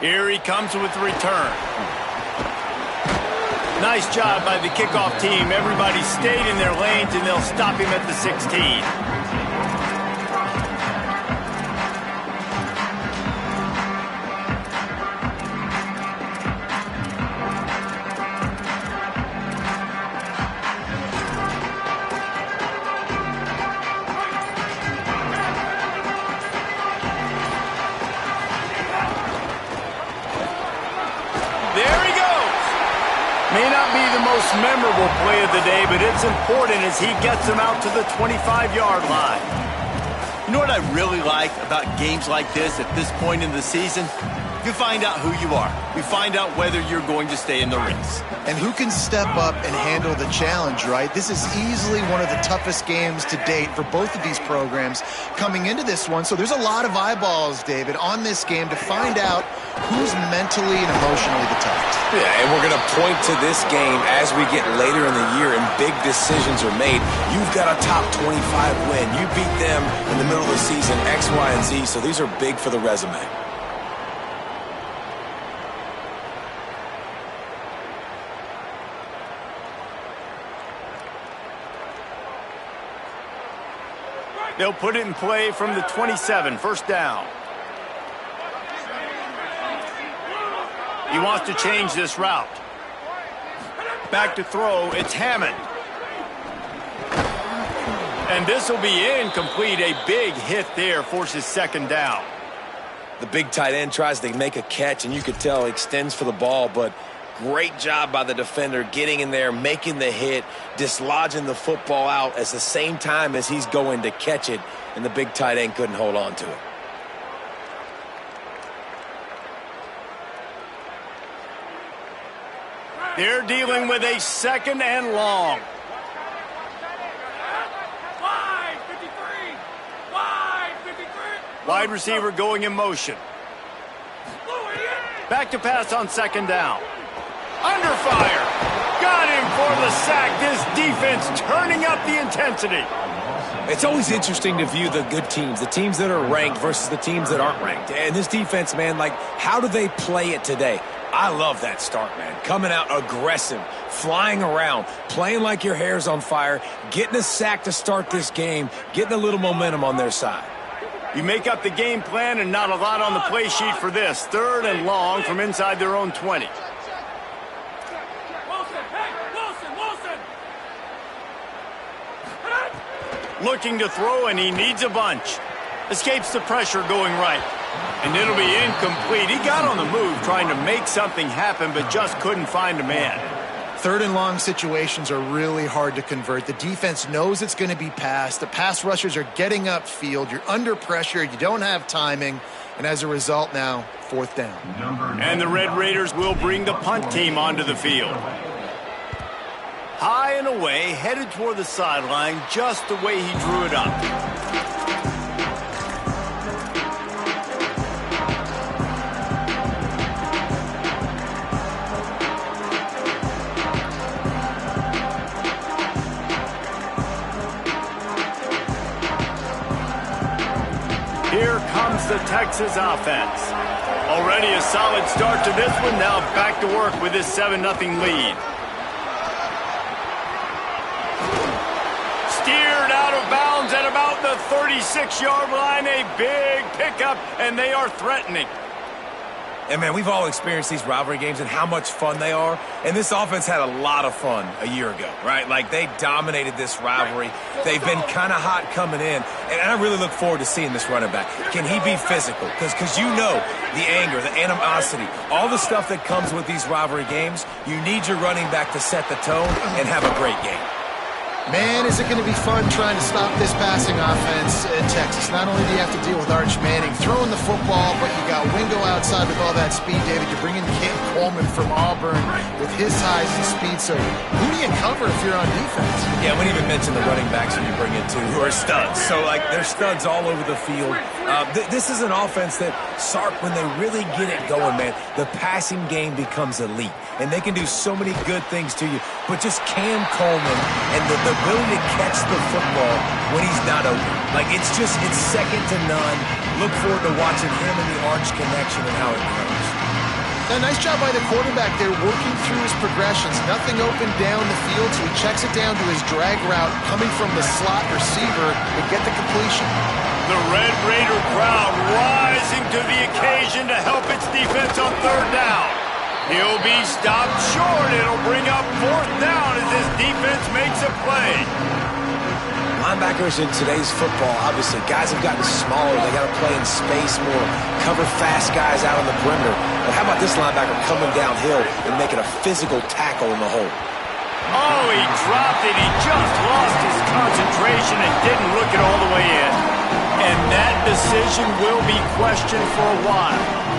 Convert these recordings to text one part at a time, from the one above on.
Here he comes with the return. Nice job by the kickoff team. Everybody stayed in their lanes, and they'll stop him at the 16. May not be the most memorable play of the day, but it's important as he gets them out to the 25-yard line. You know what I really like about games like this at this point in the season? You find out who you are. You find out whether you're going to stay in the race. And who can step up and handle the challenge, right? This is easily one of the toughest games to date for both of these programs coming into this one. So there's a lot of eyeballs, David, on this game to find out who's mentally and emotionally the toughest. Yeah, and we're going to point to this game as we get later in the year and big decisions are made. You've got a top 25 win. You beat them in the middle of the season, X, Y, and Z, so these are big for the resume. They'll put it in play from the 27, first down. He wants to change this route. Back to throw, it's Hammond. And this will be incomplete. A big hit there forces second down. The big tight end tries to make a catch, and you could tell he extends for the ball, but great job by the defender getting in there, making the hit, dislodging the football out at the same time as he's going to catch it, and the big tight end couldn't hold on to it. They're dealing with a second and long. Wide receiver going in motion. Back to pass on second down. Under fire. Got him for the sack. This defense turning up the intensity. It's always interesting to view the good teams, the teams that are ranked versus the teams that aren't ranked. And this defense, man, like, how do they play it today? I love that start, man. Coming out aggressive, flying around, playing like your hair's on fire, getting a sack to start this game, getting a little momentum on their side. You make up the game plan and not a lot on the play sheet for this. Third and long from inside their own 20. Looking to throw, and he needs a bunch. Escapes the pressure going right. And it'll be incomplete. He got on the move trying to make something happen, but just couldn't find a man. Third and long situations are really hard to convert. The defense knows it's going to be passed. The pass rushers are getting upfield. You're under pressure. You don't have timing. And as a result now, fourth down. And the Red Raiders will bring the punt team onto the field. High and away, headed toward the sideline, just the way he drew it up. Here comes the Texas offense. Already a solid start to this one. Now back to work with this 7-0 lead. Steered out of bounds at about the 36-yard line. A big pickup, and they are threatening. And, man, we've all experienced these rivalry games and how much fun they are. And this offense had a lot of fun a year ago, right? Like, they dominated this rivalry. They've been kind of hot coming in. And I really look forward to seeing this running back. Can he be physical? Because you know the anger, the animosity, all the stuff that comes with these rivalry games, you need your running back to set the tone and have a great game. Man, is it going to be fun trying to stop this passing offense in Texas. Not only do you have to deal with Arch Manning throwing the football, but you got Wingo outside with all that speed, David. You're bringing Cam Coleman from Auburn with his size and speed. So who do you cover if you're on defense? Yeah, we didn't even mention the running backs when you bring in two who are studs. So, like, they're studs all over the field. This is an offense that, Sark, when they really get it going, man, the passing game becomes elite. And they can do so many good things to you. But just Cam Coleman and the ability to catch the football when he's not open. Like, it's second to none. Look forward to watching him and the Arch connection and how it grows. Now, nice job by the quarterback there working through his progressions. Nothing open down the field, so he checks it down to his drag route coming from the slot receiver to get the completion. The Red Raider crowd rising to the occasion to help its defense on third down. He'll be stopped short. It'll bring up fourth down as this defense makes a play. Linebackers in today's football, obviously, guys have gotten smaller. They got to play in space more, cover fast guys out on the perimeter. But how about this linebacker coming downhill and making a physical tackle in the hole? Oh, he dropped it. He just lost his concentration and didn't look it all the way in. And that decision will be questioned for a while.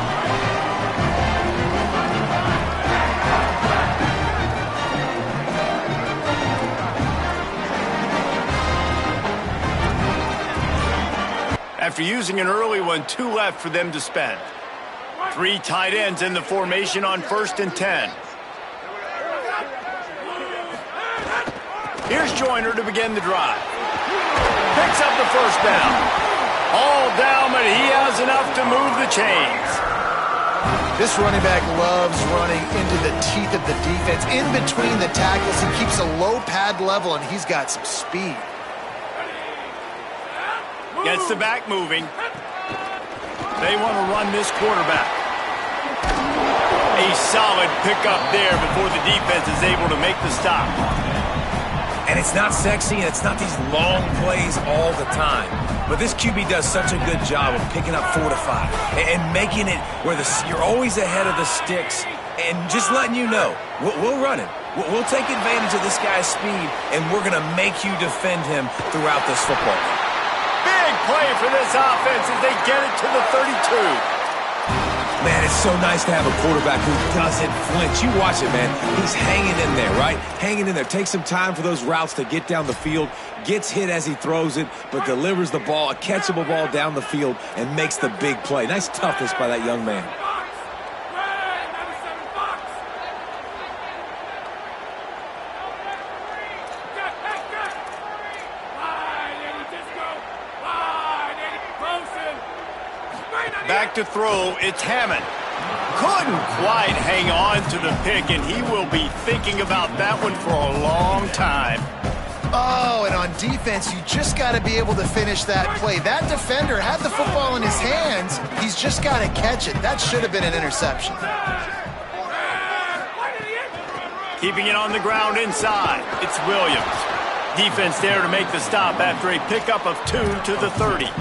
After using an early one, 2 left for them to spend. 3 tight ends in the formation on 1st and 10. Here's Joyner to begin the drive. Picks up the first down. All down, but he has enough to move the chains. This running back loves running into the teeth of the defense. In between the tackles, he keeps a low pad level, and he's got some speed. Gets the back moving. They want to run this quarterback. A solid pickup there before the defense is able to make the stop. And it's not sexy, and it's not these long plays all the time. But this QB does such a good job of picking up 4 to 5 and making it where you're always ahead of the sticks and just letting you know, we'll run it. We'll take advantage of this guy's speed, and we're going to make you defend him throughout this football game. Big play for this offense as they get it to the 32. Man, it's so nice to have a quarterback who doesn't flinch. You watch it, man. He's hanging in there, right? Hanging in there. Takes some time for those routes to get down the field. Gets hit as he throws it, but delivers the ball, a catchable ball down the field, and makes the big play. Nice toughness by that young man. Back to throw, it's Hammond. Couldn't quite hang on to the pick, and he will be thinking about that one for a long time. Oh, and on defense, you just got to be able to finish that play. That defender had the football in his hands. He's just got to catch it. That should have been an interception. Keeping it on the ground inside, it's Williams. Defense there to make the stop after a pickup of 2 to the 30.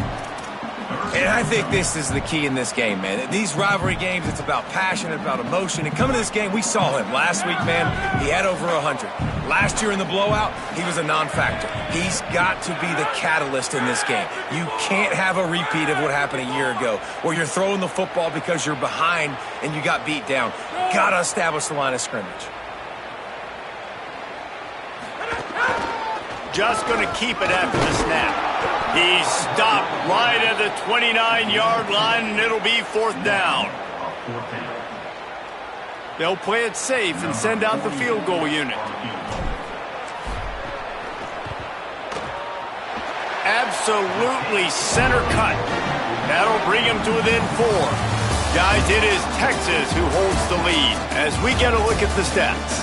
And I think this is the key in this game, man. These rivalry games, it's about passion, it's about emotion. And coming to this game, we saw him last week, man. He had over 100. Last year in the blowout, he was a non-factor. He's got to be the catalyst in this game. You can't have a repeat of what happened a year ago, where you're throwing the football because you're behind and you got beat down. Got to establish the line of scrimmage. Just going to keep it after the snap. He's stopped right at the 29-yard line, and it'll be 4th down. They'll play it safe and send out the field goal unit. Absolutely center cut. That'll bring him to within 4. Guys, it is Texas who holds the lead as we get a look at the stats.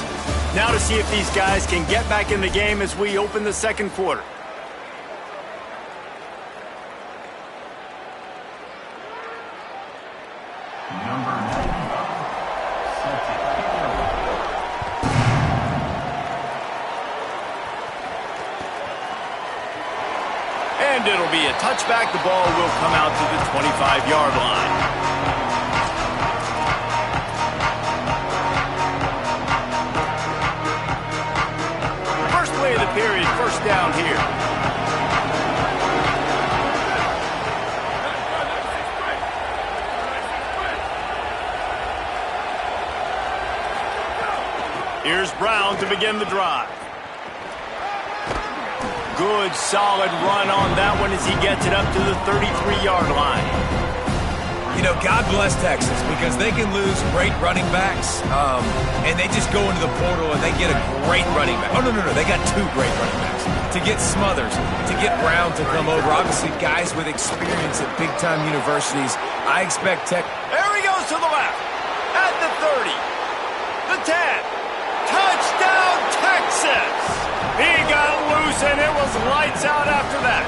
Now to see if these guys can get back in the game as we open the second quarter. And it'll be a touchback. The ball will come out to the 25-yard line. First play of the period, 1st down here. Here's Brown to begin the drive. Good, solid run on that one as he gets it up to the 33-yard line. You know, God bless Texas because they can lose great running backs, and they just go into the portal and they get a great running back. Oh, no, they got 2 great running backs. To get Smothers, to get Brown to come over, obviously guys with experience at big-time universities. I expect Tech. There he goes to the left. At the 30. The 10. Touchdown, Texas! He got loose, and it was lights out after that.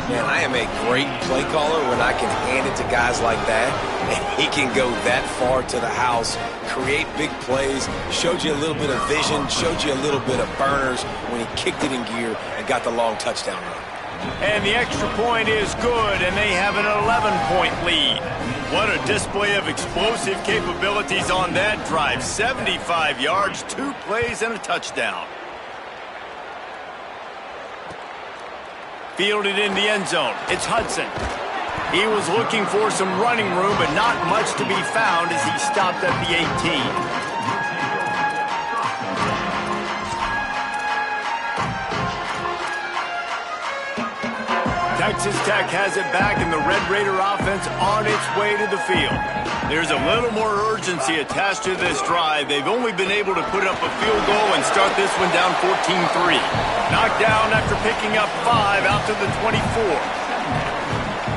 Man, I am a great play caller when I can hand it to guys like that, and he can go that far to the house, create big plays, showed you a little bit of vision, showed you a little bit of burners when he kicked it in gear and got the long touchdown run. And the extra point is good, and they have an 11-point lead. What a display of explosive capabilities on that drive. 75 yards, 2 plays, and a touchdown. Fielded in the end zone. It's Hudson. He was looking for some running room, but not much to be found as he stopped at the 18. Texas Tech has it back, and the Red Raider offense on its way to the field. There's a little more urgency attached to this drive. They've only been able to put up a field goal and start this one down 14-3. Knocked down after picking up 5 out to the 24.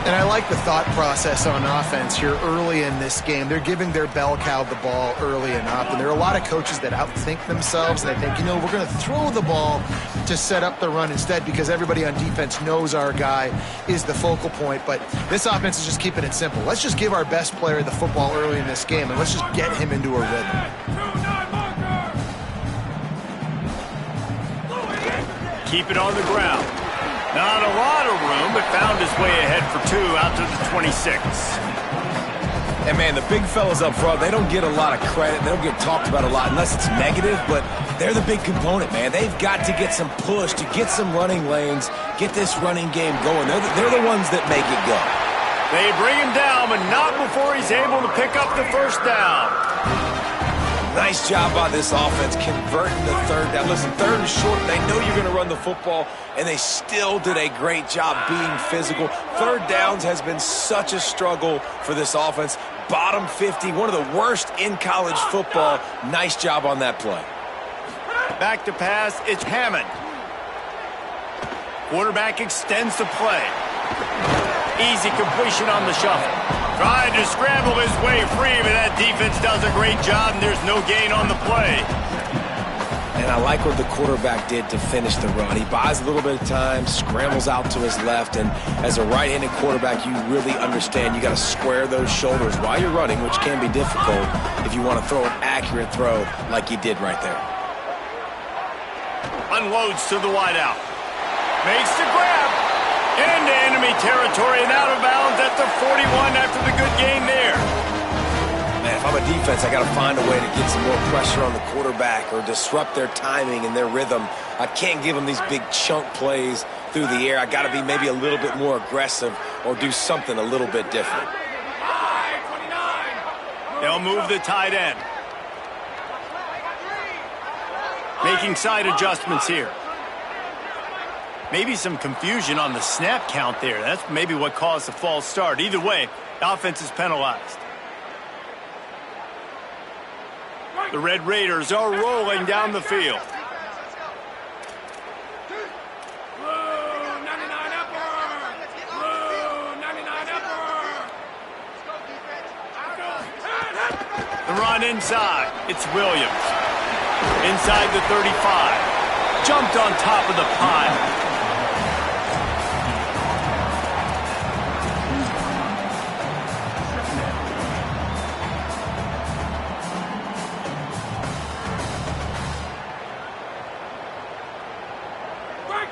And I like the thought process on offense here early in this game. They're giving their bell cow the ball early enough. And there are a lot of coaches that outthink themselves. And they think, we're going to throw the ball to set up the run instead because everybody on defense knows our guy is the focal point. But this offense is just keeping it simple. Let's just give our best player the football early in this game, and let's just get him into a rhythm. Keep it on the ground. Not a lot of room, but found his way ahead for 2 out to the 26. And, man, the big fellas up front, they don't get a lot of credit. They don't get talked about a lot unless it's negative, but they're the big component, man. They've got to get some push, to get some running lanes, get this running game going. They're the ones that make it go. They bring him down, but not before he's able to pick up the first down. Nice job by this offense converting the third down. Listen, third and short, they know you're going to run the football, and they still did a great job being physical. Third downs has been such a struggle for this offense. Bottom 50, one of the worst in college football. Nice job on that play. Back to pass, it's Hammond. Quarterback extends the play. Easy completion on the shuffle. Trying to scramble his way free, but that defense does a great job, and there's no gain on the play. And I like what the quarterback did to finish the run. He buys a little bit of time, scrambles out to his left, and as a right-handed quarterback, you really understand you got to square those shoulders while you're running, which can be difficult if you want to throw an accurate throw like he did right there. Unloads to the wideout. Makes the grab. Into enemy territory and out of bounds at the 41 after the good gain there. Man, if I'm a defense, I got to find a way to get some more pressure on the quarterback or disrupt their timing and their rhythm. I can't give them these big chunk plays through the air. I got to be maybe a little bit more aggressive or do something a little bit different. They'll move the tight end. Making side adjustments here. Maybe some confusion on the snap count there. That's maybe what caused the false start. Either way, the offense is penalized. The Red Raiders are rolling down the field. The run inside. It's Williams. Inside the 35. Jumped on top of the pile.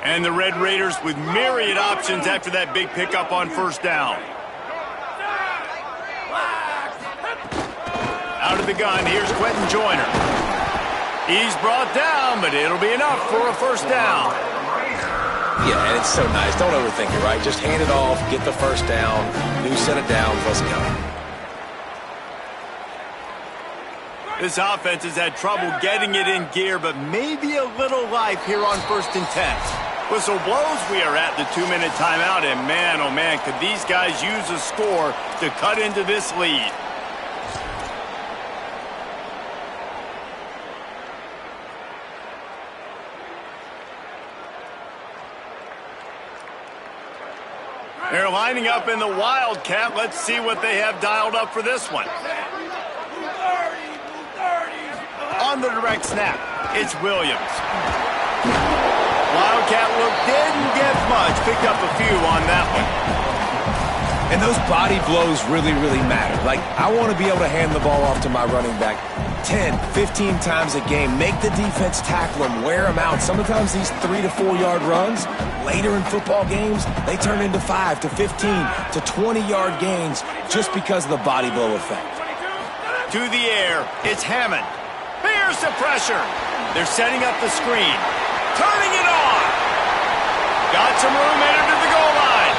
And the Red Raiders with myriad options after that big pickup on first down. Out of the gun, here's Quentin Joyner. He's brought down, but it'll be enough for a first down. Yeah, and it's so nice. Don't overthink it, right? Just hand it off, get the first down, new set of downs, let's go. This offense has had trouble getting it in gear, but maybe a little life here on 1st and 10. Whistle blows, we are at the 2-minute timeout, and man, oh man, could these guys use a score to cut into this lead. They're lining up in the Wildcat. Let's see what they have dialed up for this one. On the direct snap, it's Williams. Wildcat look didn't get much. Picked up a few on that one. And those body blows really, really matter. Like, I want to be able to hand the ball off to my running back 10, 15 times a game. Make the defense tackle him, wear him out. Sometimes these 3 to 4 yard runs, later in football games, they turn into 5 to 15 to 20 yard gains just because of the body blow effect. To the air, it's Hammond. Here's the pressure. They're setting up the screen. Turning it on. Got some room headed to the goal line.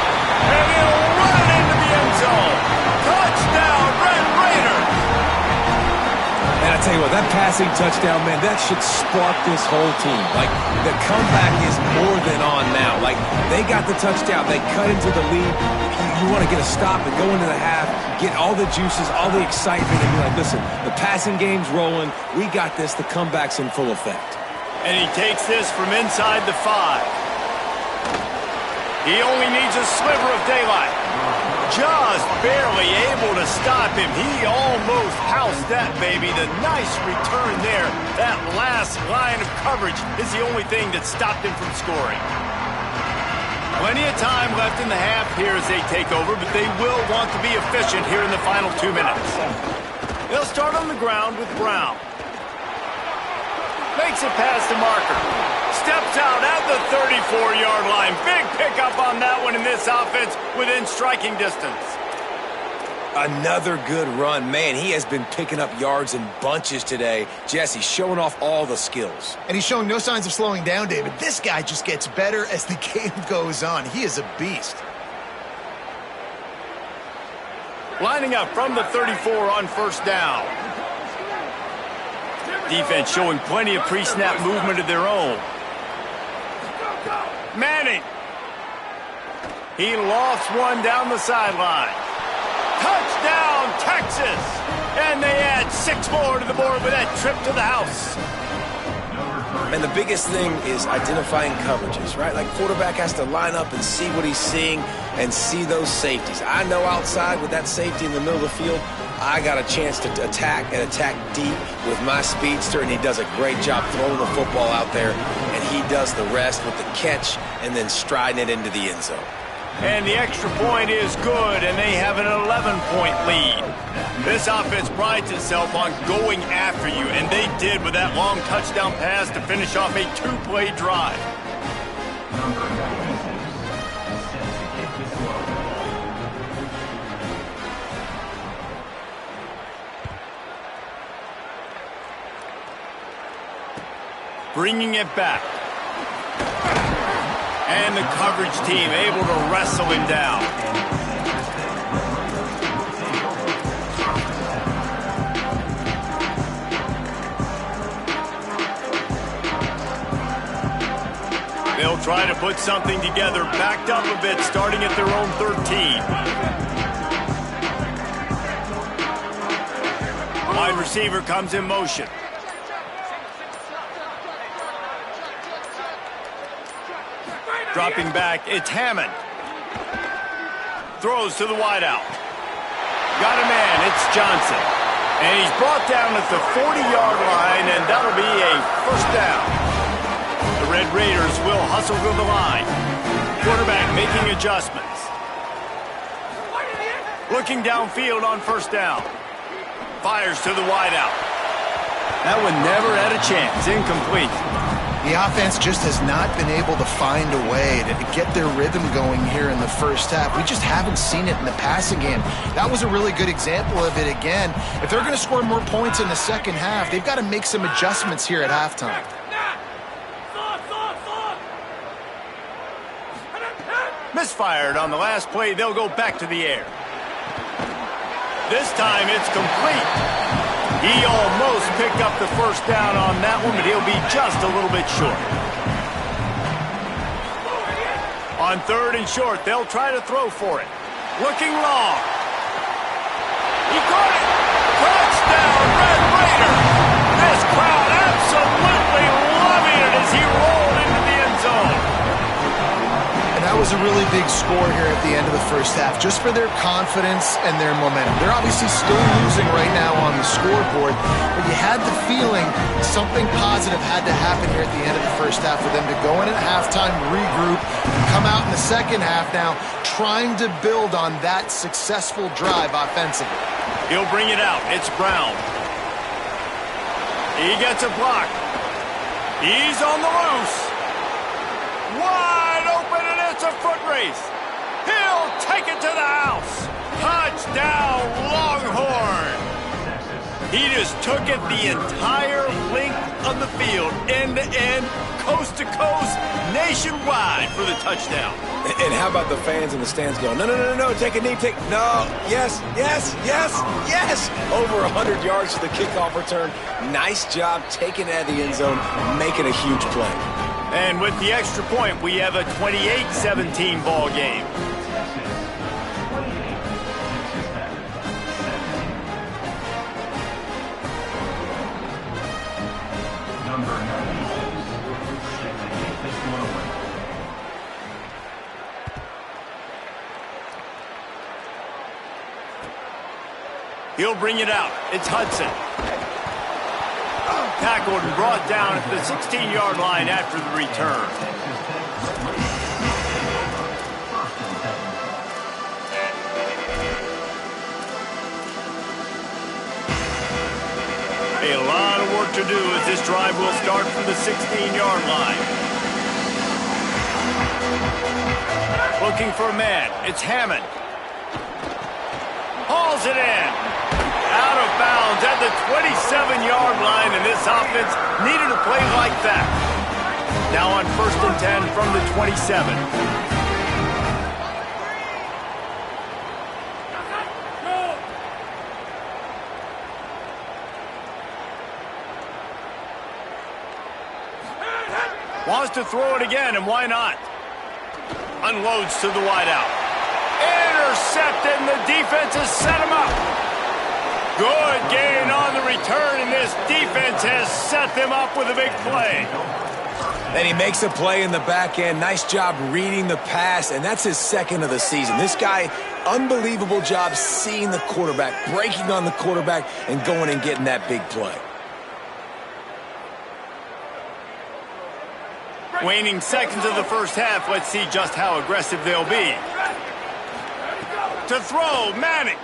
And he'll run it into the end zone. Touchdown, Red Raiders. And I tell you what, that passing touchdown, man, that should spark this whole team. Like, the comeback is more than on now. Like, they got the touchdown. They cut into the lead. You want to get a stop and go into the half, get all the juices, all the excitement, and be like, listen, the passing game's rolling. We got this. The comeback's in full effect. And he takes this from inside the 5. He only needs a sliver of daylight. Just barely able to stop him. He almost housed that baby. The nice return there. That last line of coverage is the only thing that stopped him from scoring. Plenty of time left in the half here as they take over, but they will want to be efficient here in the final 2 minutes. They'll start on the ground with Brown. Makes it past the marker. Steps out at the 34-yard line. Big pickup on that one in this offense within striking distance. Another good run. Man, he has been picking up yards in bunches today. Jesse showing off all the skills. And he's showing no signs of slowing down, David. This guy just gets better as the game goes on. He is a beast. Lining up from the 34 on first down. Defense showing plenty of pre-snap movement of their own. Manning. He lofts one down the sideline. Touchdown, Texas! And they add 6 more to the board with that trip to the house. And the biggest thing is identifying coverages, right? Like, quarterback has to line up and see what he's seeing and see those safeties. I know outside with that safety in the middle of the field, I got a chance to attack and attack deep with my speedster, and he does a great job throwing the football out there, and he does the rest with the catch and then striding it into the end zone. And the extra point is good, and they have an 11-point lead. This offense prides itself on going after you, and they did with that long touchdown pass to finish off a 2-play drive. Bringing it back. And the coverage team able to wrestle him down. They'll try to put something together, backed up a bit, starting at their own 13. Wide receiver comes in motion. Dropping back, it's Hammond. Throws to the wideout. Got a man, it's Johnson. And he's brought down at the 40-yard line, and that'll be a first down. The Red Raiders will hustle to the line. Quarterback making adjustments. Looking downfield on first down. Fires to the wideout. That one never had a chance, incomplete. The offense just has not been able to find a way to get their rhythm going here in the first half. We just haven't seen it in the passing game. That was a really good example of it again. If they're going to score more points in the second half, they've got to make some adjustments here at halftime. Misfired on the last play. They'll go back to the air. This time it's complete. He almost picked up the first down on that one, but he'll be just a little bit short. On third and short, they'll try to throw for it. Looking long. He caught it. Touchdown, Red Raiders. This crowd absolutely loving it as he rolled into the end zone. And that was a really big score here at the end of the first half, just for their confidence and their momentum. They're obviously still losing right now scoreboard, but you had the feeling something positive had to happen here at the end of the first half for them to go in at halftime, regroup, and come out in the second half now trying to build on that successful drive offensively. He'll bring it out. It's Brown. He gets a block. He's on the loose. Wide open, and it's a foot race. He'll take it to the house. Touchdown, Longhorn. He just took it the entire length of the field, end to end, coast to coast, nationwide for the touchdown. And how about the fans in the stands going, no, no, no, no, take a knee, no, yes, yes, yes, yes. Over 100 yards to the kickoff return. Nice job taking it out of the end zone, making a huge play. And with the extra point, we have a 28-17 ball game. He'll bring it out. It's Hudson. Tackled and brought down at the 16-yard line after the return. A lot of work to do as this drive will start from the 16-yard line. Looking for a man. It's Hammond. Hauls it in. Out of bounds at the 27-yard line, and this offense needed a play like that. Now on 1st and 10 from the 27. Wants to throw it again, and why not? Unloads to the wideout. Intercepted, and the defense has set him up. Good gain on the return, and this defense has set them up with a big play. And he makes a play in the back end. Nice job reading the pass, and that's his second of the season. This guy, unbelievable job seeing the quarterback, breaking on the quarterback, and going and getting that big play. Waning seconds of the first half. Let's see just how aggressive they'll be. To throw, Manning.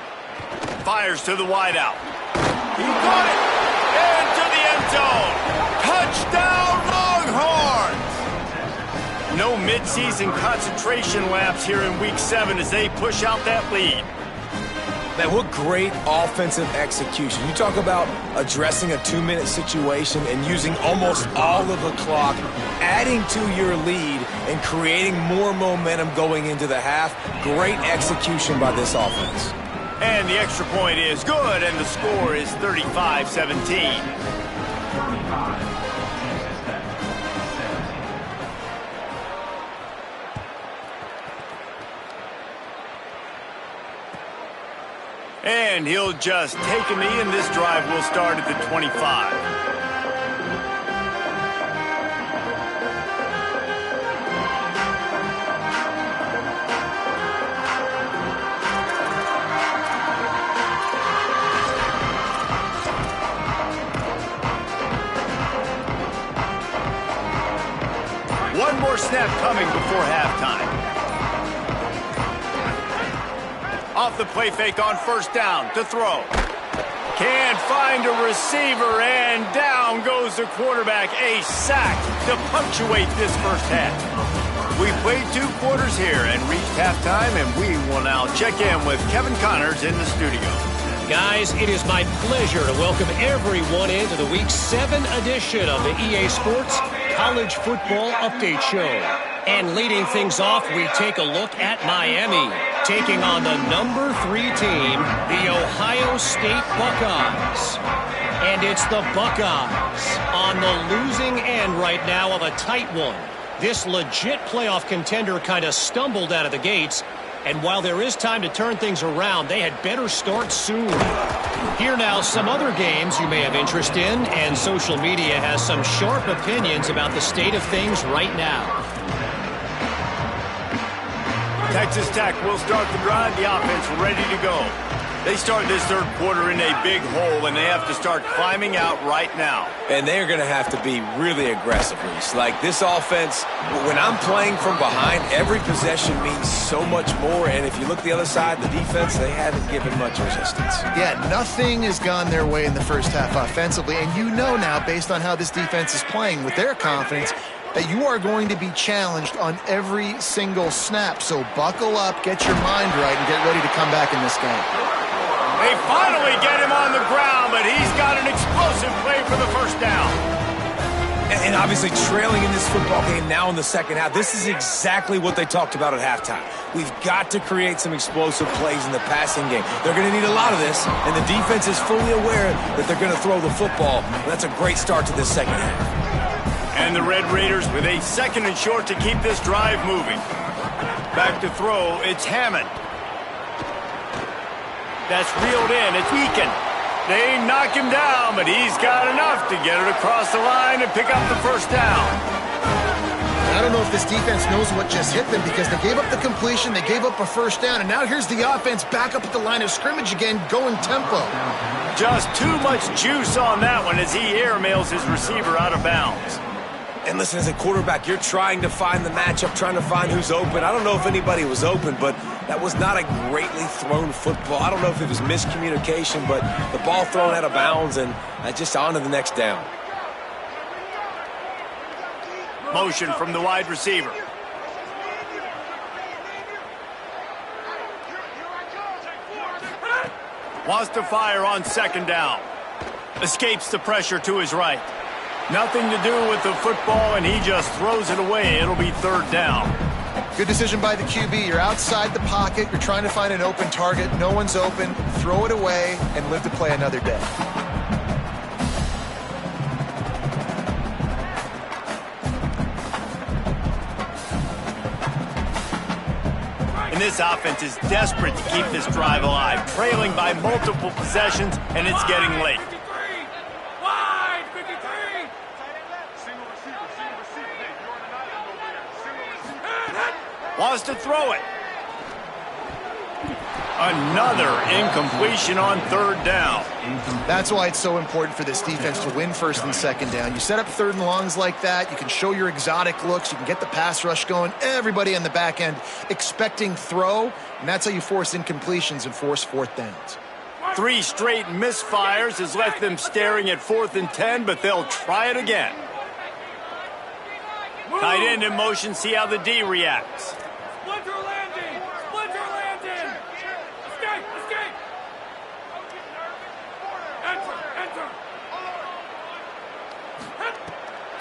Fires to the wideout. He got it into the end zone. Touchdown, Longhorns! No midseason concentration laps here in Week 7 as they push out that lead. Man, what great offensive execution. You talk about addressing a 2-minute situation and using almost all of the clock, adding to your lead and creating more momentum going into the half. Great execution by this offense. And the extra point is good, and the score is 35-17. And he'll just take a knee, and this drive will start at the 25. One more snap coming before halftime. Off the play fake on 1st down to throw. Can't find a receiver, and down goes the quarterback. A sack to punctuate this first half. We played 2 quarters here and reached halftime, and we will now check in with Kevin Connors in the studio. Guys, it is my pleasure to welcome everyone into the Week 7 edition of the EA Sports College Football Update Show. And leading things off, we take a look at Miami, taking on the number 3 team, the Ohio State Buckeyes. And it's the Buckeyes on the losing end right now of a tight one. This legit playoff contender kind of stumbled out of the gates. And while there is time to turn things around, they had better start soon. Here now, some other games you may have interest in, and social media has some sharp opinions about the state of things right now. Texas Tech will start the drive. The offense ready to go. They start this third quarter in a big hole, and they have to start climbing out right now. And they're going to have to be really aggressive, Reese. Like this offense, when I'm playing from behind, every possession means so much more. And if you look the other side, the defense, they haven't given much resistance. Yeah, nothing has gone their way in the first half offensively. And you know now, based on how this defense is playing with their confidence, that you are going to be challenged on every single snap. So buckle up, get your mind right, and get ready to come back in this game. They finally get him on the ground, but he's got an explosive play for the first down. And obviously trailing in this football game now in the second half, this is exactly what they talked about at halftime. We've got to create some explosive plays in the passing game. They're going to need a lot of this, and the defense is fully aware that they're going to throw the football. That's a great start to this second half. And the Red Raiders with a 2nd and short to keep this drive moving. Back to throw, it's Hammond. That's reeled in, it's Eakin. They knock him down, but he's got enough to get it across the line and pick up the first down. I don't know if this defense knows what just hit them because they gave up the completion, they gave up a first down, and now here's the offense back up at the line of scrimmage again, going tempo. Just too much juice on that one as he airmails his receiver out of bounds. And listen, as a quarterback, you're trying to find the matchup, trying to find who's open. I don't know if anybody was open, but that was not a greatly thrown football. I don't know if it was miscommunication, but the ball thrown out of bounds and just on to the next down. Motion from the wide receiver. Wants to fire on 2nd down. Escapes the pressure to his right. Nothing to do with the football, and he just throws it away. It'll be 3rd down. Good decision by the QB. You're outside the pocket. You're trying to find an open target. No one's open. Throw it away and live to play another day. And this offense is desperate to keep this drive alive, trailing by multiple possessions, and it's getting late. Wants to throw it. Another incompletion on 3rd down. That's why it's so important for this defense to win 1st and 2nd down. You set up 3rd and longs like that. You can show your exotic looks. You can get the pass rush going. Everybody on the back end expecting throw, and that's how you force incompletions and force 4th downs. 3 straight misfires has left them staring at 4th and 10, but they'll try it again. Tight end in motion, see how the D reacts. Splinter landing! Splinter landing! Escape! Escape! Enter!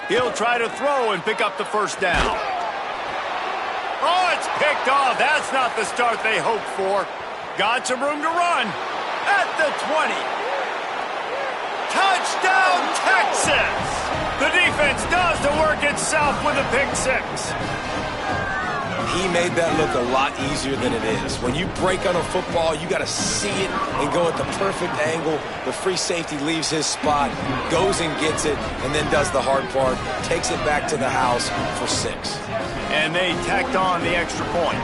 He'll try to throw and pick up the first down. Oh, it's picked off. That's not the start they hoped for. Got some room to run. At the 20. Touchdown, Texas! The defense does the work itself with a pick 6. He made that look a lot easier than it is. When you break on a football, you got to see it and go at the perfect angle. The free safety leaves his spot, goes and gets it, and then does the hard part, takes it back to the house for 6. And they tacked on the extra point.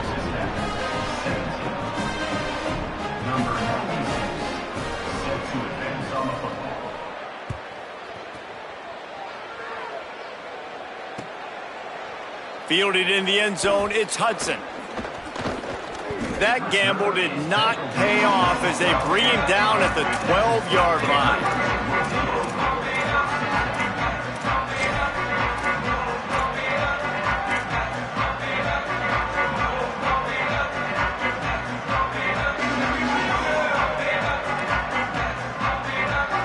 Fielded in the end zone, it's Hudson. That gamble did not pay off as they bring him down at the 12-yard line.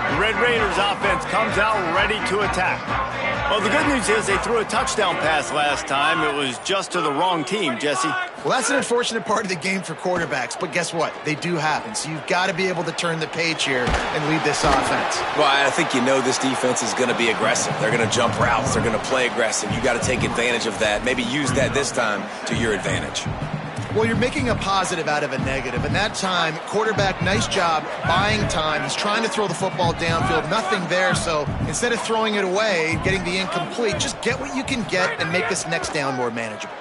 The Red Raiders offense comes out ready to attack. Well, the good news is they threw a touchdown pass last time. It was just to the wrong team, Jesse. Well, that's an unfortunate part of the game for quarterbacks, but guess what? They do happen. So you've got to be able to turn the page here and lead this offense. Well, I think you know this defense is going to be aggressive. They're going to jump routes. They're going to play aggressive. You got to take advantage of that. Maybe use that this time to your advantage. Well, you're making a positive out of a negative. And that time, quarterback, nice job buying time. He's trying to throw the football downfield. Nothing there. So instead of throwing it away, getting the incomplete, just get what you can get and make this next down more manageable.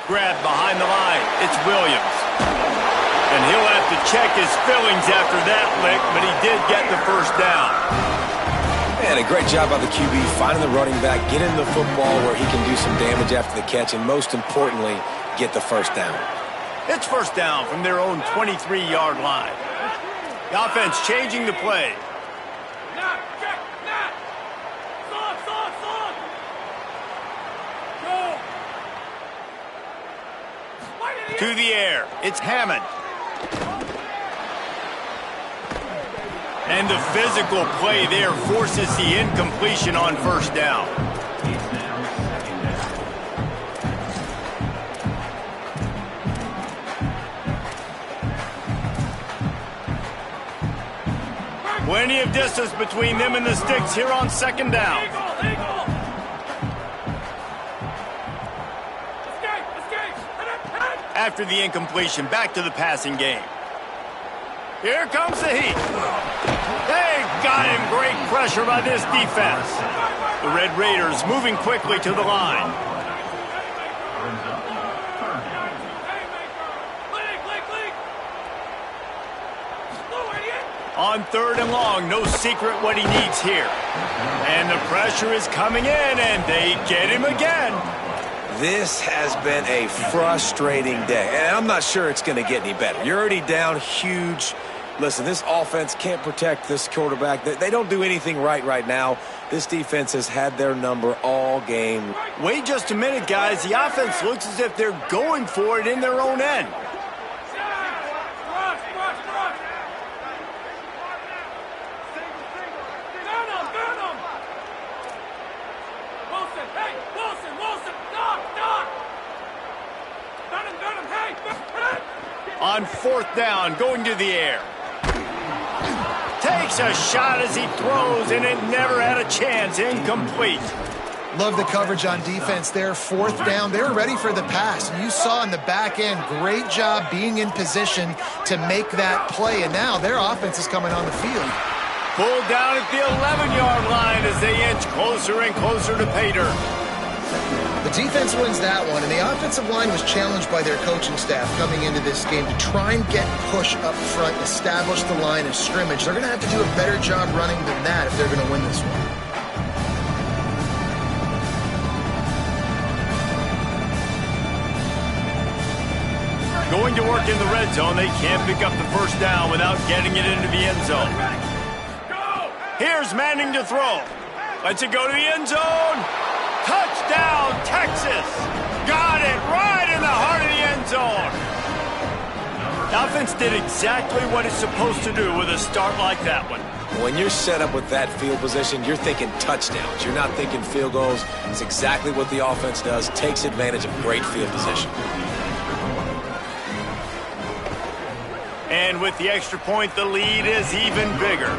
Grab behind the line. It's Williams. And he'll have to check his feelings after that lick, but he did get the first down. And a great job by the QB finding the running back, getting the football where he can do some damage after the catch, and most importantly, get the first down. It's first down from their own 23-yard line. The offense changing the play. Not, check, not. Solid. Go. To the air, it's Hammond. And the physical play there forces the incompletion on first down. Plenty of distance between them and the sticks here on second down. After the incompletion, back to the passing game. Here comes the heat. They got him. Great pressure by this defense. The Red Raiders moving quickly to the line. On third and long, no secret what he needs here. And the pressure is coming in, and they get him again. This has been a frustrating day, and I'm not sure it's going to get any better. You're already down huge. Listen, this offense can't protect this quarterback. They don't do anything right now. This defense has had their number all game. Wait just a minute, guys. The offense looks as if they're going for it in their own end. On fourth down, going to the air. Takes a shot as he throws, and it never had a chance. Incomplete. Love the coverage on defense there. Fourth down, they were ready for the pass. You saw in the back end, great job being in position to make that play. And now their offense is coming on the field. Pulled down at the 11-yard line as they inch closer and closer to pay dirt. The defense wins that one, and the offensive line was challenged by their coaching staff coming into this game to try and get push up front, establish the line of scrimmage. They're going to have to do a better job running than that if they're going to win this one. Going to work in the red zone. They can't pick up the first down without getting it into the end zone. Here's Manning to throw. Lets it go to the end zone. Touchdown, Texas! Got it right in the heart of the end zone. The offense did exactly what it's supposed to do with a start like that one. When you're set up with that field position, you're thinking touchdowns. You're not thinking field goals. It's exactly what the offense does. Takes advantage of great field position. And with the extra point, the lead is even bigger.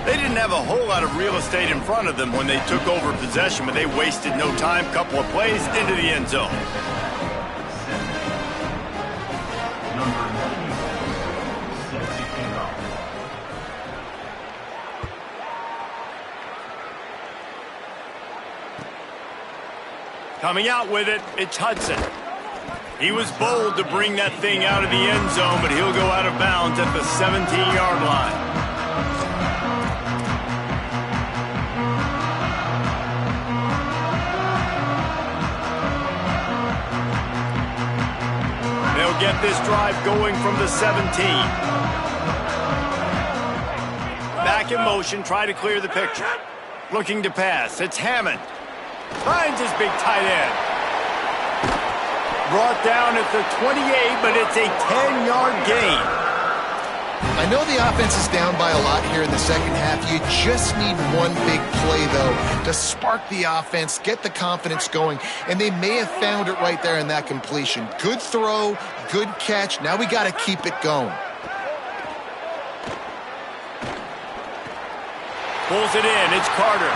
They didn't have a whole lot of real estate in front of them when they took over possession, but they wasted no time. Couple of plays into the end zone. Coming out with it, it's Hudson. He was bold to bring that thing out of the end zone, but he'll go out of bounds at the 17-yard line. They'll get this drive going from the 17. Back in motion, try to clear the picture. Looking to pass, it's Hammond. Finds his big tight end. Brought down at the 28, but it's a 10-yard gain. I know the offense is down by a lot here in the second half. You just need one big play, though, to spark the offense, get the confidence going, and they may have found it right there in that completion. Good throw, good catch. Now we got to keep it going. Pulls it in. It's Carter.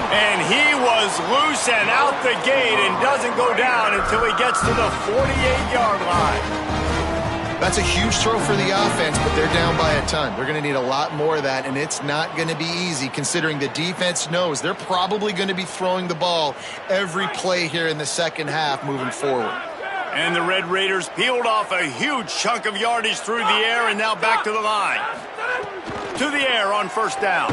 And he was loose and out the gate and doesn't go down until he gets to the 48-yard line. That's a huge throw for the offense, but they're down by a ton. They're going to need a lot more of that, and it's not going to be easy considering the defense knows they're probably going to be throwing the ball every play here in the second half moving forward. And the Red Raiders peeled off a huge chunk of yardage through the air and now back to the line. To the air on first down.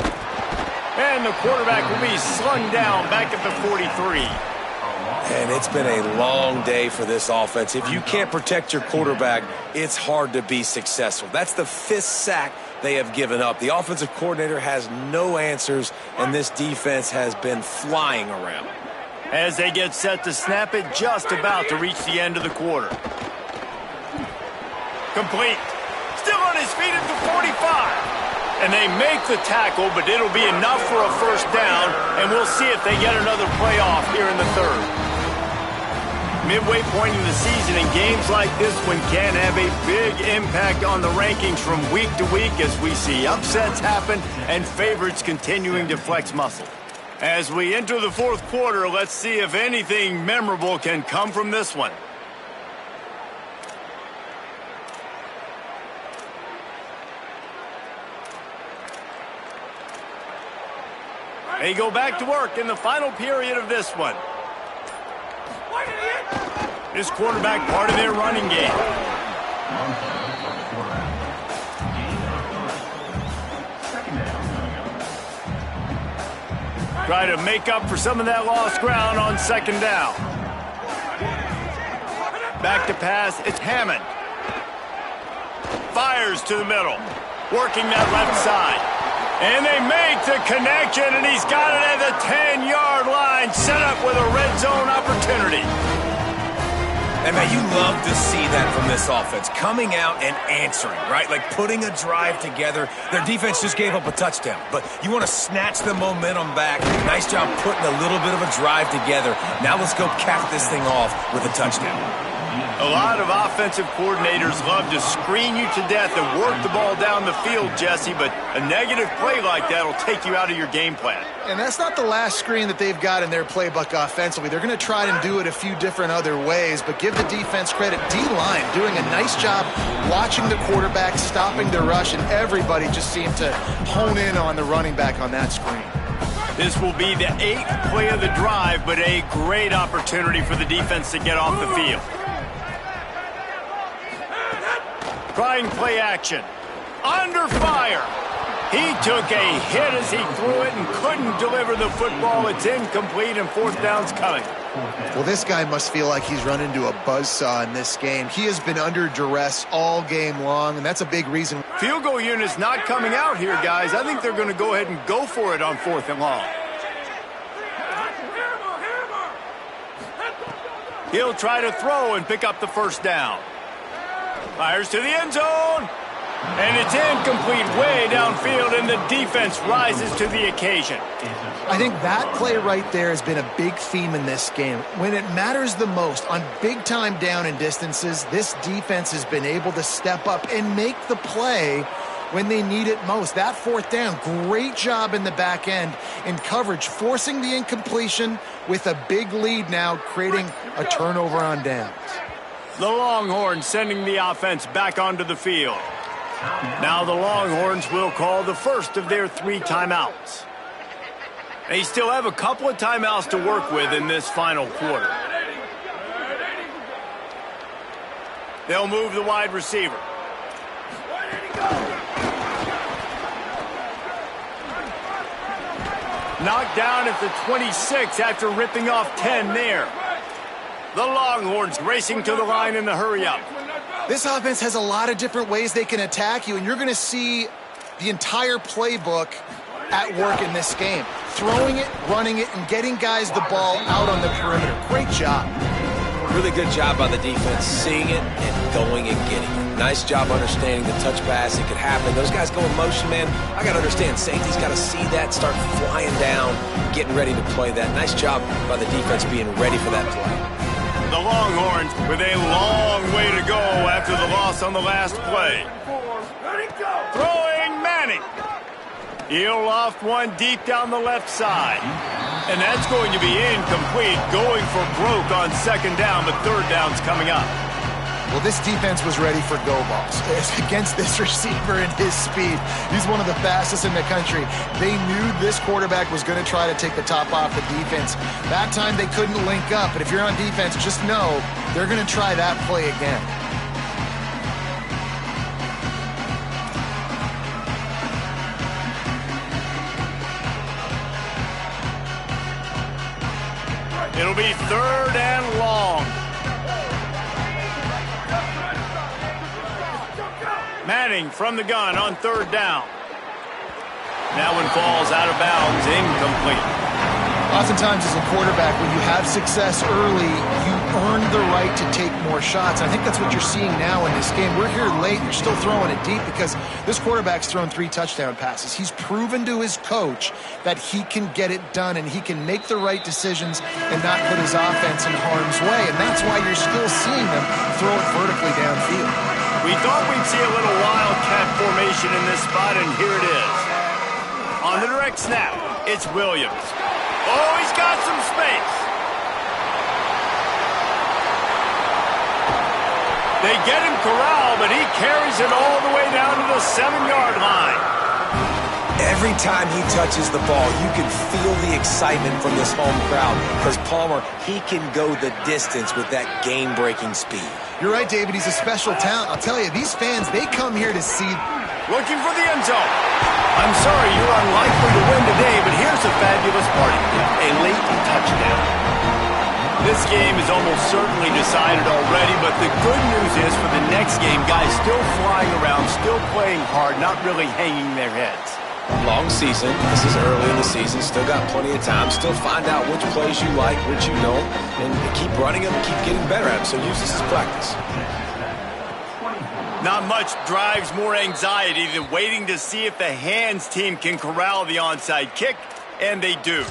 And the quarterback will be slung down back at the 43. And it's been a long day for this offense. If you can't protect your quarterback, it's hard to be successful. That's the 5th sack they have given up. The offensive coordinator has no answers, and this defense has been flying around. As they get set to snap it, just about to reach the end of the quarter. Complete. Still on his feet at the 45. And they make the tackle, but it'll be enough for a first down, and we'll see if they get another playoff here in the third. Midway point in the season, and games like this one can have a big impact on the rankings from week to week as we see upsets happen and favorites continuing to flex muscle. As we enter the fourth quarter, let's see if anything memorable can come from this one. They go back to work in the final period of this one. This quarterback part of their running game. Try to make up for some of that lost ground on second down. Back to pass, it's Hammond. Fires to the middle, working that left side. And they make the connection, and he's got it at the 10-yard line, set up with a red zone opportunity. And, man, you love to see that from this offense, coming out and answering, right? Like putting a drive together. Their defense just gave up a touchdown, but you want to snatch the momentum back. Nice job putting a little bit of a drive together. Now let's go cap this thing off with a touchdown. A lot of offensive coordinators love to screen you to death and work the ball down the field, Jesse, but a negative play like that will take you out of your game plan. And that's not the last screen that they've got in their playbook offensively. They're going to try and do it a few different other ways, but give the defense credit. D-line doing a nice job watching the quarterback, stopping the rush, and everybody just seemed to hone in on the running back on that screen. This will be the 8th play of the drive, but a great opportunity for the defense to get off the field. Trying play action. Under fire. He took a hit as he threw it and couldn't deliver the football. It's incomplete and fourth down's coming. Well, this guy must feel like he's run into a buzzsaw in this game. He has been under duress all game long, and that's a big reason. Field goal unit's not coming out here, guys. I think they're going to go ahead and go for it on 4th and long. He'll try to throw and pick up the first down. Fires to the end zone. And it's incomplete way downfield, and the defense rises to the occasion. I think that play right there has been a big theme in this game. When it matters the most, on big-time down and distances, this defense has been able to step up and make the play when they need it most. That 4th down, great job in the back end in coverage, forcing the incompletion with a big lead now, creating a turnover on downs. The Longhorns sending the offense back onto the field. Now the Longhorns will call the first of their 3 timeouts. They still have a couple of timeouts to work with in this final quarter. They'll move the wide receiver. Knocked down at the 26 after ripping off 10 there. The Longhorns racing to the line in the hurry-up. This offense has a lot of different ways they can attack you, and you're going to see the entire playbook at work in this game. Throwing it, running it, and getting guys the ball out on the perimeter. Great job. Really good job by the defense, seeing it and going and getting it. Nice job understanding the touch pass. It could happen. Those guys go in motion, man. I got to understand, safety's got to see that, start flying down, getting ready to play that. Nice job by the defense being ready for that play. The Longhorns with a long way to go after the loss on the last play. Throwing Manning. He'll loft one deep down the left side. And that's going to be incomplete, going for broke on second down, but third down's coming up. Well, this defense was ready for go balls. Against this receiver and his speed, he's one of the fastest in the country. They knew this quarterback was going to try to take the top off the defense. That time they couldn't link up, but if you're on defense, just know they're going to try that play again. It'll be 3rd and long. Manning from the gun on 3rd down. That one falls out of bounds, incomplete. Oftentimes as a quarterback, when you have success early, you earn the right to take more shots. I think that's what you're seeing now in this game. We're here late, and you're still throwing it deep because this quarterback's thrown 3 touchdown passes. He's proven to his coach that he can get it done and he can make the right decisions and not put his offense in harm's way. And that's why you're still seeing them throw it vertically downfield. We thought we'd see a little wildcat formation in this spot, and here it is. On the direct snap, it's Williams. Oh, he's got some space. They get him corralled, but he carries it all the way down to the 7-yard line. Every time he touches the ball, you can feel the excitement from this home crowd because Palmer, he can go the distance with that game-breaking speed. You're right, David. He's a special talent. I'll tell you, these fans, they come here to see. Looking for the end zone. I'm sorry, you're unlikely to win today, but here's the fabulous part. A late touchdown. This game is almost certainly decided already, but the good news is for the next game, guys still flying around, still playing hard, not really hanging their heads. Long season. This is early in the season. Still got plenty of time. Still find out which plays you like, which you don't, and keep running them and keep getting better at them. So use this as practice. Not much drives more anxiety than waiting to see if the hands team can corral the onside kick, and they do.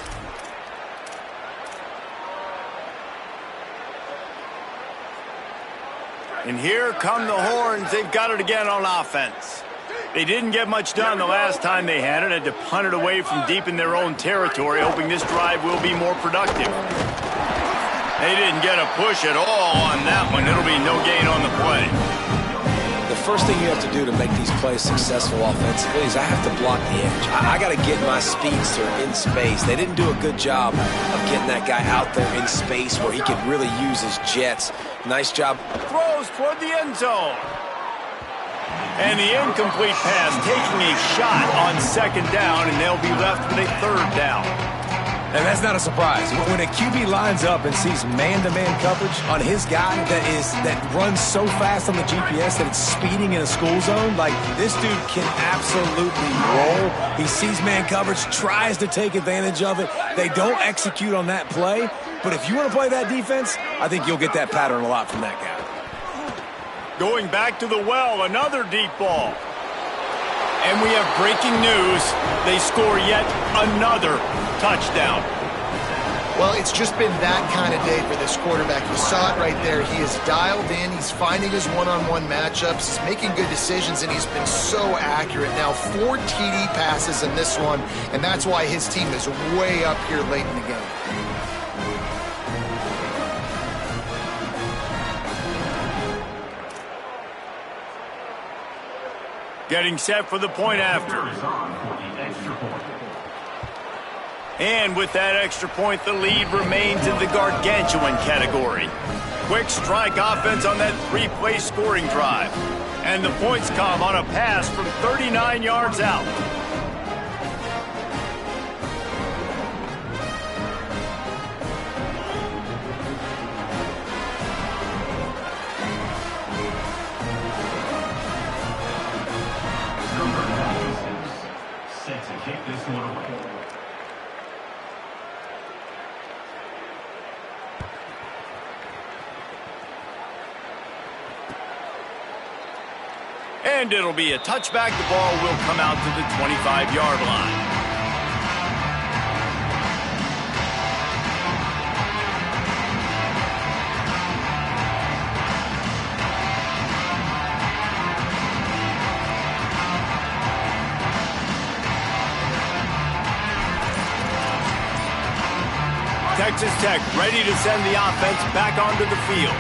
And here come the horns. They've got it again on offense. They didn't get much done the last time they had it to punt it away from deep in their own territory, hoping this drive will be more productive. They didn't get a push at all on that one. It'll be no gain on the play. The first thing you have to do to make these plays successful offensively is I have to block the edge. I got to get my speedster in space. They didn't do a good job of getting that guy out there in space where he could really use his jets. Nice job. Throws toward the end zone. And the incomplete pass taking a shot on 2nd down, and they'll be left with a 3rd down. And that's not a surprise. When a QB lines up and sees man-to-man coverage on his guy that runs so fast on the GPS that it's speeding in a school zone, like this dude can absolutely roll. He sees man coverage, tries to take advantage of it. They don't execute on that play. But if you want to play that defense, I think you'll get that pattern a lot from that guy. Going back to the well, another deep ball. And we have breaking news. They score yet another touchdown. Well, it's just been that kind of day for this quarterback. You saw it right there. He is dialed in. He's finding his one-on-one matchups. He's making good decisions, and he's been so accurate. Now, 4 TD passes in this one, and that's why his team is way up here late in the game. Getting set for the point after. And with that extra point, the lead remains in the gargantuan category. Quick strike offense on that 3-play scoring drive. And the points come on a pass from 39 yards out. Set to kick this one away. And it'll be a touchback. The ball will come out to the 25-yard line. Texas Tech ready to send the offense back onto the field.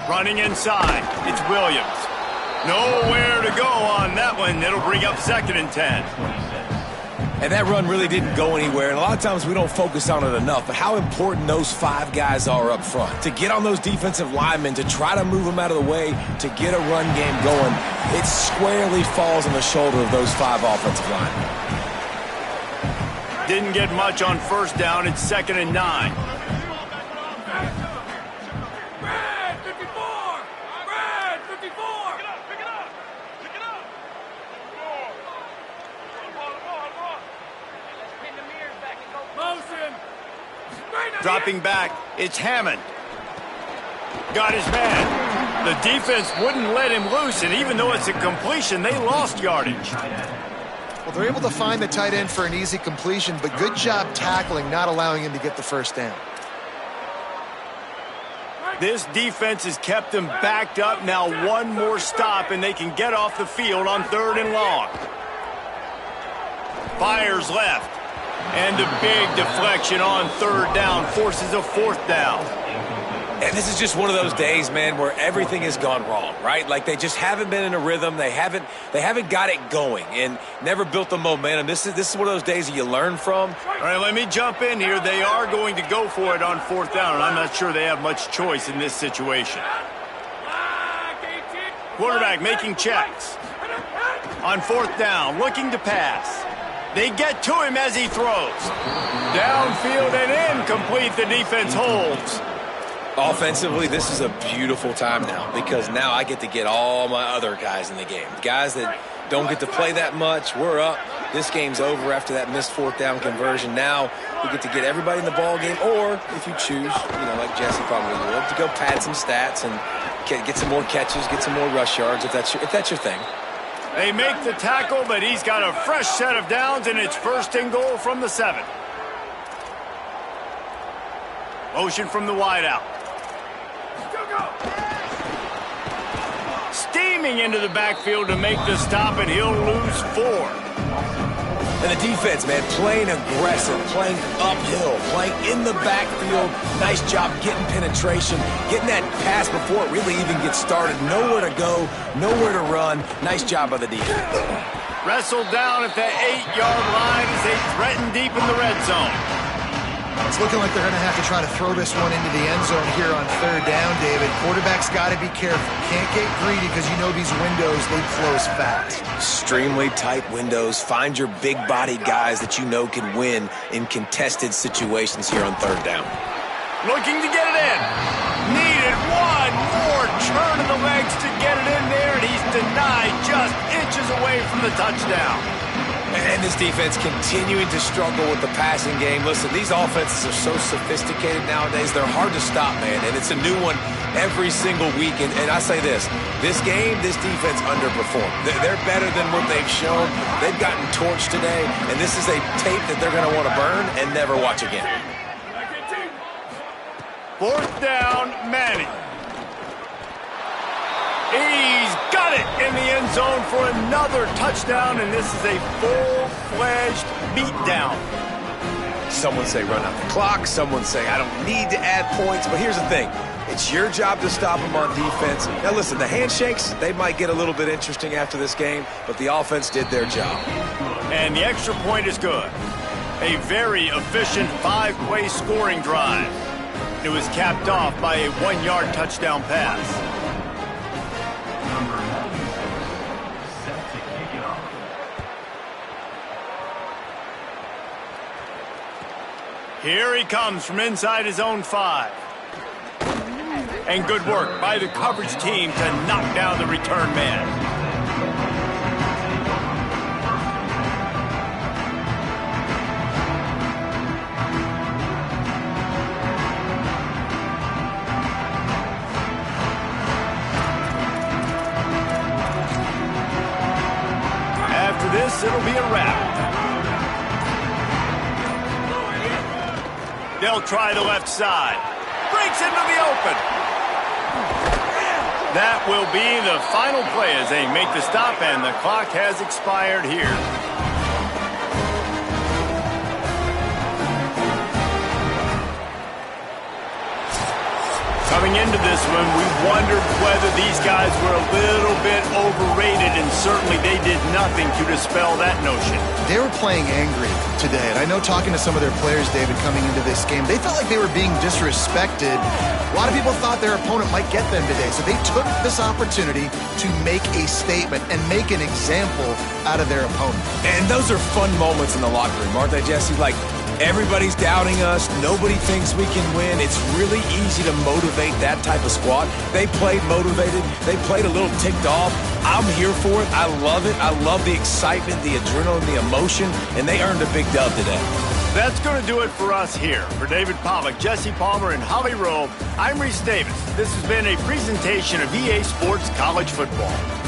Running inside, it's Williams. Nowhere to go on that one. It'll bring up 2nd and 10. And that run really didn't go anywhere, and a lot of times we don't focus on it enough, but how important those 5 guys are up front. To get on those defensive linemen, to try to move them out of the way, to get a run game going, it squarely falls on the shoulder of those 5 offensive linemen. Didn't get much on 1st down. It's 2nd and 9. Dropping back, it's Hammond. Got his man. The defense wouldn't let him loose, and even though it's a completion, they lost yardage. Well, they're able to find the tight end for an easy completion, but good job tackling, not allowing him to get the 1st down. This defense has kept them backed up. Now one more stop, and they can get off the field on 3rd and long. Fires left. And a big deflection on 3rd down forces a 4th down. And this is just one of those days, man, where everything has gone wrong, right? Like they just haven't been in a rhythm. They haven't got it going and never built the momentum. This is one of those days that you learn from. All right, let me jump in here. They are going to go for it on 4th down, and I'm not sure they have much choice in this situation. Quarterback making checks. On 4th down, looking to pass. They get to him as he throws. Downfield and incomplete. The defense holds. Offensively, this is a beautiful time now because now I get to get all my other guys in the game. Guys that don't get to play that much, we're up. This game's over after that missed 4th down conversion. Now we get to get everybody in the ball game, or if you choose, like Jesse probably would, to go pad some stats and get some more catches, get some more rush yards if that's your thing. They make the tackle, but he's got a fresh set of downs, and it's 1st and goal from the 7. Motion from the wideout. Steaming into the backfield to make the stop, and he'll lose 4. And the defense, man, playing aggressive, playing uphill, playing in the backfield. Nice job getting penetration, getting that pass before it really even gets started. Nowhere to go, nowhere to run. Nice job by the defense. Wrestled down at the 8-yard line as they threaten deep in the red zone. It's looking like they're going to have to try to throw this one into the end zone here on 3rd down, David. Quarterback's got to be careful. Can't get greedy because you know these windows, they close fast. Extremely tight windows. Find your big-bodied guys that you know can win in contested situations here on 3rd down. Looking to get it in. Needed one more turn of the legs to get it in there, and he's denied just inches away from the touchdown. And this defense continuing to struggle with the passing game. Listen, these offenses are so sophisticated nowadays. They're hard to stop, man, and it's a new one every single week. And I say this game, this defense underperformed. They're better than what they've shown. They've gotten torched today, and this is a tape that they're going to want to burn and never watch again. 4th down, Manning. He's got it in the end zone for another touchdown, and this is a full-fledged beatdown. Someone say run out the clock. Someone say I don't need to add points. But here's the thing. It's your job to stop them on defense. Now, listen, the handshakes, they might get a little bit interesting after this game, but the offense did their job. And the extra point is good. A very efficient 5-play scoring drive. It was capped off by a 1-yard touchdown pass. Here he comes from inside his own 5. And good work by the coverage team to knock down the return man. After this, it'll be a wrap. They'll try the left side. Breaks into the open. That will be the final play as they make the stop, and the clock has expired here. Coming into this one, we wondered whether these guys were a little bit overrated, and certainly they did nothing to dispel that notion. They were playing angry today, and I know talking to some of their players, David, coming into this game, they felt like they were being disrespected. A lot of people thought their opponent might get them today, so they took this opportunity to make a statement and make an example out of their opponent. And those are fun moments in the locker room, aren't they, Jesse? Like, everybody's doubting us. Nobody thinks we can win. It's really easy to motivate that type of squad. They played motivated. They played a little ticked off. I'm here for it. I love it. I love the excitement, the adrenaline, the emotion, and they earned a big dub today. That's going to do it for us here. For David Pollack, Jesse Palmer, and Holly Rowe, I'm Reese Davis. This has been a presentation of EA Sports College Football.